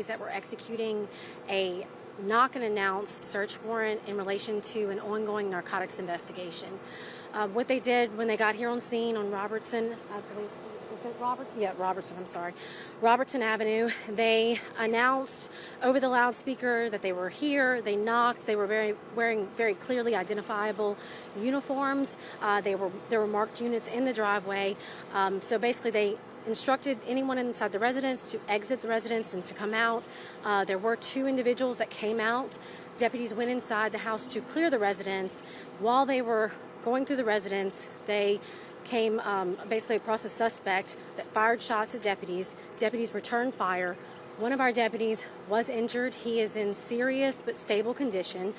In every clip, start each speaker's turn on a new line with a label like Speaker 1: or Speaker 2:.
Speaker 1: that were executing a knock and announce search warrant in relation to an ongoing narcotics investigation. What they did when they got here on scene on Robertson, I believe, is it Robertson? Yeah, Robertson, I'm sorry. Robertson Avenue, they announced over the loudspeaker that they were here. They knocked. They were wearing very clearly identifiable uniforms. There were marked units in the driveway. So basically they instructed anyone inside the residence to exit the residence and to come out. There were 2 individuals that came out. Deputies went inside the house to clear the residence. While they were going through the residence, they came basically across a suspect that fired shots at deputies. Deputies returned fire. One of our deputies was injured. He is in serious but stable condition.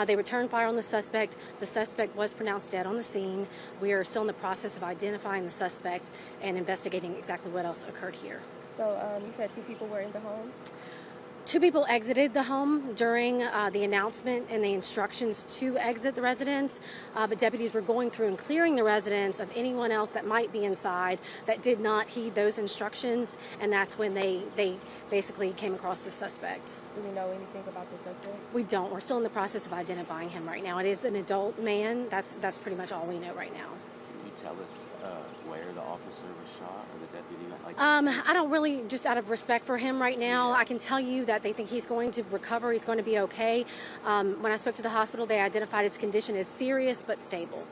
Speaker 1: They returned fire on the suspect. The suspect was pronounced dead on the scene. We are still in the process of identifying the suspect and investigating exactly what else occurred here.
Speaker 2: So you said 2 people were in the home?
Speaker 1: 2 people exited the home during the announcement and the instructions to exit the residence, but deputies were going through and clearing the residence of anyone else that might be inside that did not heed those instructions, and that's when they basically came across the suspect.
Speaker 2: Do we know anything about the suspect?
Speaker 1: We don't. We're still in the process of identifying him right now. It is an adult man. That's pretty much all we know right now.
Speaker 3: Can you tell us where the officer was shot or the deputy?
Speaker 1: I don't really, just out of respect for him right now, I can tell you that they think he's going to recover, he's going to be okay. When I spoke to the hospital, they identified his condition as serious but stable.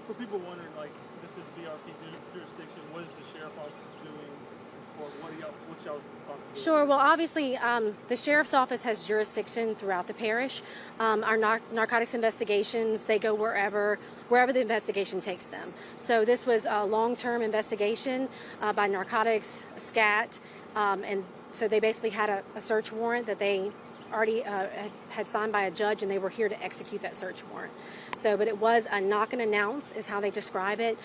Speaker 4: For people wondering, like, this is VRP jurisdiction, what is the sheriff's office doing, or what's y'all's responsibility?
Speaker 1: Sure. Well, obviously, the sheriff's office has jurisdiction throughout the parish. Our narcotics investigations, they go wherever the investigation takes them. So this was a long-term investigation by narcotics, SCAT, and so they basically had a search warrant that they already had signed by a judge, and they were here to execute that search warrant. So, but it was a knock and announce is how they describe it.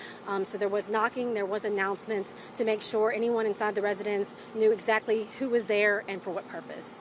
Speaker 1: So there was knocking, there was announcements to make sure anyone inside the residence knew exactly who was there and for what purpose.